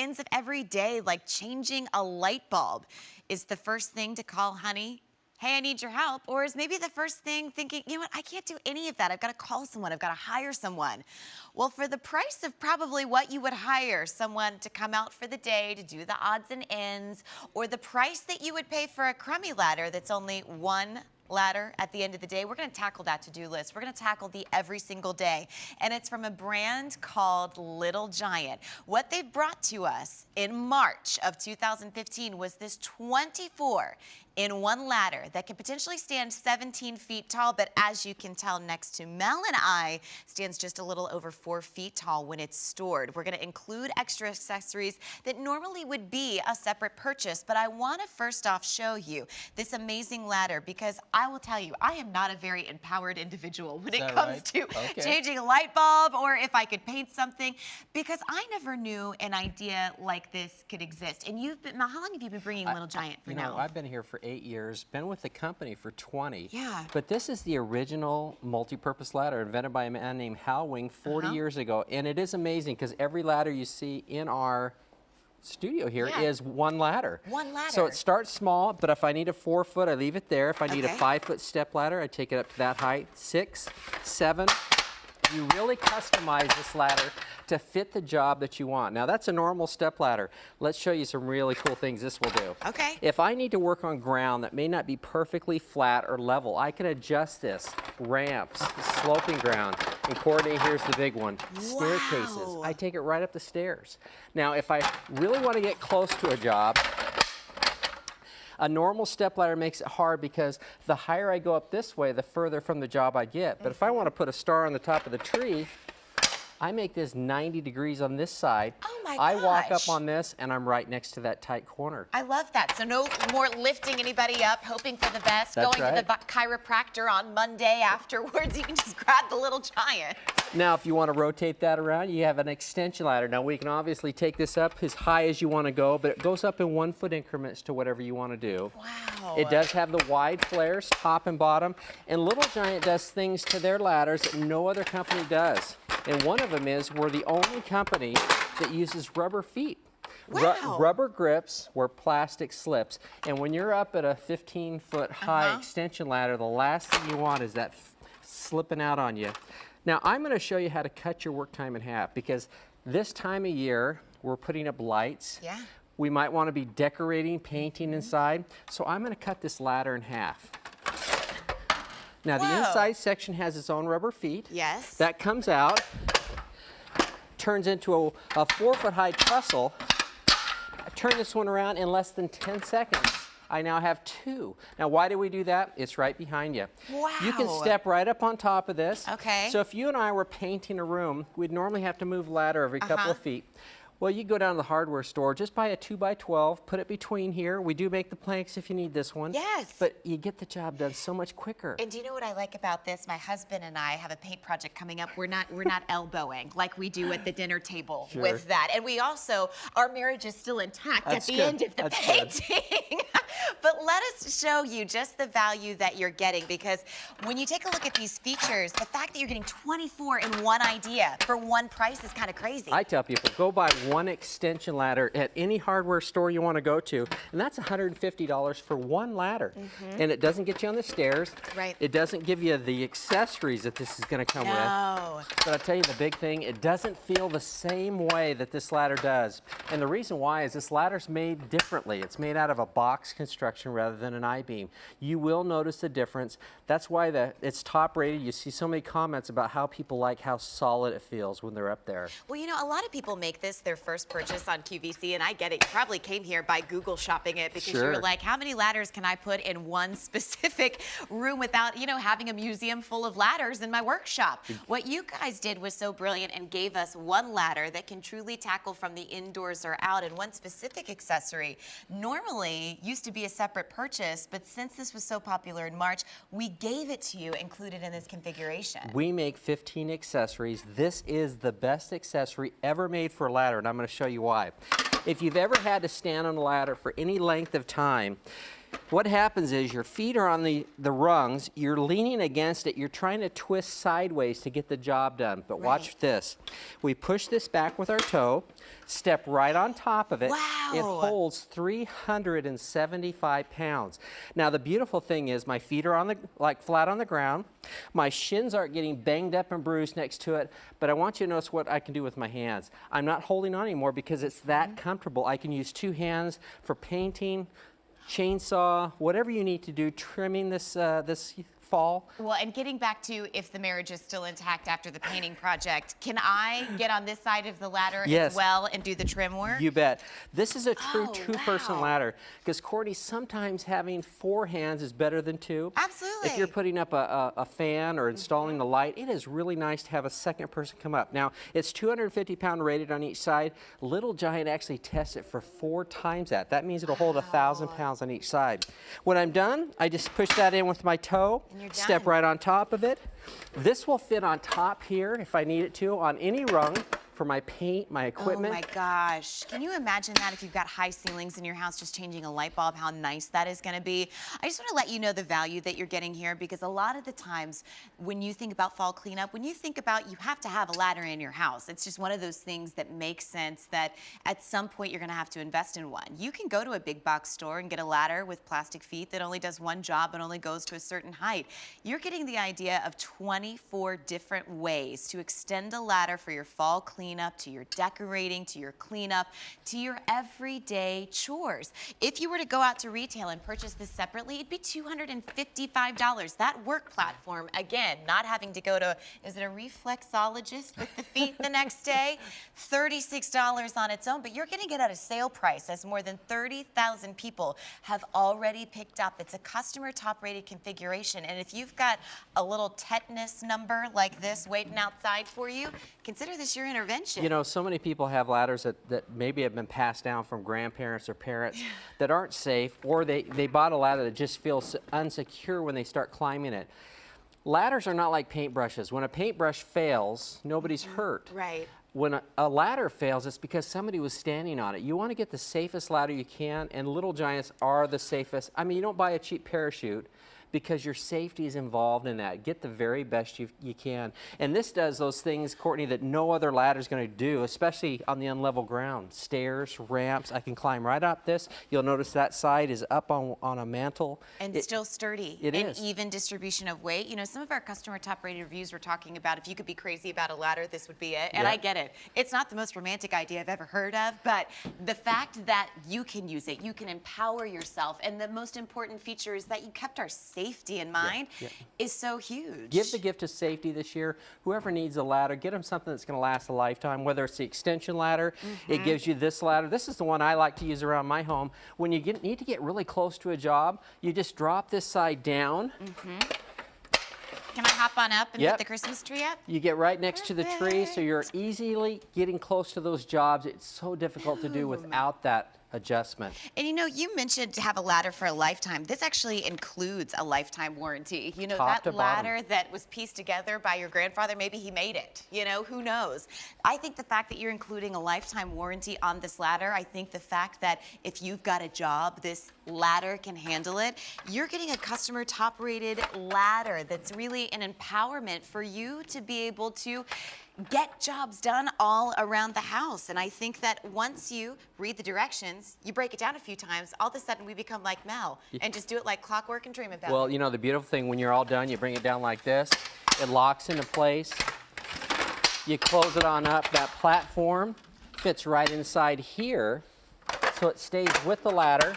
ins of every day, like changing a light bulb. Is the first thing to call honey, hey, I need your help? Or is maybe the first thing thinking, you know what, I can't do any of that. I've got to call someone. I've got to hire someone. Well, for the price of probably what you would hire someone to come out for the day to do the odds and ends, or the price that you would pay for a crummy ladder that's only one ladder at the end of the day, we're going to tackle that to-do list. We're going to tackle the every single day. And it's from a brand called Little Giant. What they brought to us in March of 2015 was this 24-in-1 ladder that can potentially stand 17 feet tall, but as you can tell next to Mel and I, stands just a little over 4 feet tall when it's stored. We're going to include extra accessories that normally would be a separate purchase, but I want to first off show you this amazing ladder because I will tell you, I am not a very empowered individual when it comes to changing a light bulb or if I could paint something, because I never knew an idea like this could exist. And you've been, how long have you been bringing Little Giant for now? I've been here for 8 years, been with the company for 20. Yeah. But this is the original multi-purpose ladder invented by a man named Hal Wing 40 years ago. And it is amazing because every ladder you see in our studio here is one ladder. One ladder. So it starts small, but if I need a 4 foot, I leave it there. If I need a 5 foot step ladder, I take it up to that height. 6, 7. You really customize this ladder to fit the job that you want. Now that's a normal step ladder. Let's show you some really cool things this will do. Okay. If I need to work on ground that may not be perfectly flat or level, I can adjust this. Ramps, sloping ground, and coordinate, here's the big one, staircases. I take it right up the stairs. Now if I really want to get close to a job, a normal stepladder makes it hard because the higher I go up this way, the further from the job I get. But if I want to put a star on the top of the tree, I make this 90 degrees on this side. Oh my gosh. I walk up on this and I'm right next to that tight corner. I love that. So no more lifting anybody up, hoping for the best, That's going to the chiropractor on Monday afterwards. You can just grab the Little Giant. Now, if you want to rotate that around, you have an extension ladder. Now, we can obviously take this up as high as you want to go, but it goes up in 1 foot increments to whatever you want to do. Wow. It does have the wide flares, top and bottom, and Little Giant does things to their ladders that no other company does. And one of them is we're the only company that uses rubber feet. Wow. Rubber grips where plastic slips. And when you're up at a 15-foot high extension ladder, the last thing you want is that slipping out on you. Now, I'm going to show you how to cut your work time in half because this time of year, we're putting up lights. Yeah. We might want to be decorating, painting inside. So I'm going to cut this ladder in half. Now, the inside section has its own rubber feet. Yes. That comes out, turns into a 4 foot high trestle. I turn this one around in less than 10 seconds. I now have 2. Now, why do we do that? It's right behind you. Wow. You can step right up on top of this. Okay. So if you and I were painting a room, we'd normally have to move the ladder every couple of feet. Well, you go down to the hardware store, just buy a 2x12, put it between here. We do make the planks if you need this one. Yes. But you get the job done so much quicker. And do you know what I like about this? My husband and I have a paint project coming up. We're not elbowing like we do at the dinner table with that. And we also, our marriage is still intact at the end of the painting. But let us show you just the value that you're getting, because when you take a look at these features, the fact that you're getting 24 in one idea for one price is kind of crazy. I tell people, go buy one extension ladder at any hardware store you want to go to, and that's $150 for one ladder. And it doesn't get you on the stairs. Right. It doesn't give you the accessories that this is going to come with. But I'll tell you the big thing, it doesn't feel the same way that this ladder does. And the reason why is this ladder's made differently. It's made out of a box construction rather than an I-beam. You will notice the difference. That's why it's top rated. You see so many comments about how people like how solid it feels when they're up there. Well, you know, a lot of people make this their first purchase on QVC, and I get it. You probably came here by Google shopping it because you were like, how many ladders can I put in one specific room without, you know, having a museum full of ladders in my workshop? What you guys did was so brilliant and gave us one ladder that can truly tackle from the indoors or out, and one specific accessory. Normally used to be a separate purchase, but since this was so popular in March, we gave it to you included in this configuration. We make 15 accessories. This is the best accessory ever made for a ladder, and I'm going to show you why. If you've ever had to stand on a ladder for any length of time, what happens is your feet are on the rungs, you're leaning against it, you're trying to twist sideways to get the job done. But watch this. We push this back with our toe, step right on top of it. Wow. It holds 375 pounds. Now the beautiful thing is my feet are on the flat on the ground. My shins aren't getting banged up and bruised next to it, but I want you to notice what I can do with my hands. I'm not holding on anymore because it's that comfortable. I can use 2 hands for painting, chainsaw, whatever you need to do, trimming this this fall. Well, and getting back to if the marriage is still intact after the painting project, can I get on this side of the ladder as well and do the trim work? You bet. This is a true Oh, two-person wow. ladder because, Courtney, sometimes having 4 hands is better than 2. Absolutely. If you're putting up a fan or installing the light, it is really nice to have a second person come up. Now, it's 250-pound rated on each side. Little Giant actually tests it for 4 times that. That means it'll hold 1,000 pounds on each side. When I'm done, I just push that in with my toe. And you're Step done. right on top of it. This will fit on top here if I need it to on any rung for my paint, my equipment. Oh my gosh. Can you imagine that if you've got high ceilings in your house, just changing a light bulb, how nice that is going to be? I just want to let you know the value that you're getting here because a lot of the times when you think about fall cleanup, when you think about you have to have a ladder in your house, it's just one of those things that makes sense that at some point you're going to have to invest in one. You can go to a big box store and get a ladder with plastic feet that only does one job and only goes to a certain height. You're getting the idea of 24 different ways to extend a ladder for your fall cleanup, to your decorating, to your cleanup, to your everyday chores. If you were to go out to retail and purchase this separately, it'd be $255. That work platform, again, not having to go to, is it a reflexologist with the feet the next day? $36 on its own, but you're getting it at a sale price as more than 30,000 people have already picked up. It's a customer top rated configuration, and if you've got a little tetanus number like this waiting outside for you, consider this your intervention. You know, so many people have ladders that maybe have been passed down from grandparents or parents that aren't safe, or they bought a ladder that just feels unsecure when they start climbing it. Ladders are not like paintbrushes. When a paintbrush fails, nobody's hurt. Right. When a ladder fails, it's because somebody was standing on it. You want to get the safest ladder you can, and Little Giants are the safest. I mean, you don't buy a cheap parachute because your safety is involved in that. Get the very best you can. And this does those things, Courtney, that no other ladder is going to do, especially on the unlevel ground. Stairs, ramps, I can climb right up this. You'll notice that side is up on a mantle. And still sturdy. It and is. Even distribution of weight. You know, some of our customer top rated reviews were talking about if you could be crazy about a ladder, this would be it. And I get it. It's not the most romantic idea I've ever heard of, but the fact that you can use it, you can empower yourself, and the most important feature is that you kept our safety in mind is so huge. Give the gift of safety this year. Whoever needs a ladder, get them something that's going to last a lifetime, whether it's the extension ladder, it gives you this ladder. This is the one I like to use around my home. When you need to get really close to a job, you just drop this side down. Can I hop on up and put the Christmas tree up? You get right next to the tree, so you're easily getting close to those jobs. It's so difficult to do without that adjustment. And you know, you mentioned to have a ladder for a lifetime. This actually includes a lifetime warranty. You know, Top to that ladder bottom. that was pieced together by your grandfather, maybe he made it. You know, who knows? I think the fact that you're including a lifetime warranty on this ladder, I think the fact that if you've got a job, this ladder can handle it. You're getting a customer top rated ladder that's really an empowerment for you to be able to get jobs done all around the house. And I think that once you read the directions, you break it down a few times, all of a sudden we become like Mel and just do it like clockwork and dream about it. Well, you know, the beautiful thing, when you're all done, you bring it down like this. It locks into place. You close it on up. That platform fits right inside here, so it stays with the ladder.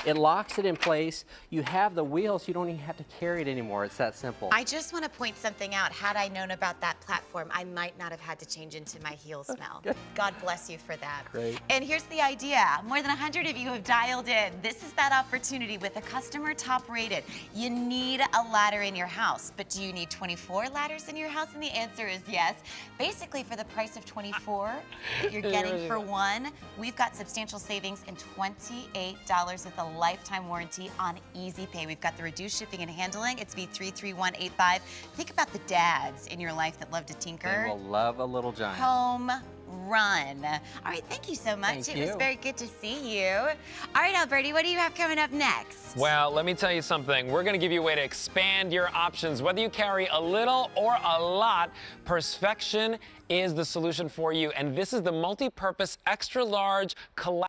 It locks it in place. You have the wheels. You don't even have to carry it anymore. It's that simple. I just want to point something out. Had I known about that platform, I might not have had to change into my heels, Mel. God bless you for that. Great. And here's the idea. More than 100 of you have dialed in. This is that opportunity with a customer top rated. You need a ladder in your house, but do you need 24 ladders in your house? And the answer is yes. Basically, for the price of 24 that you're getting for one, we've got substantial savings in $28 with a lifetime warranty on Easy Pay. We've got the reduced shipping and handling. It's V33185. Think about the dads in your life that love to tinker. They will love a Little Giant. Home run. All right, thank you so much. Thank It was you. very good to see you. All right, Alberti, what do you have coming up next? Well, let me tell you something. We're going to give you a way to expand your options. Whether you carry a little or a lot, Perspection is the solution for you. And this is the multi-purpose extra large collapsible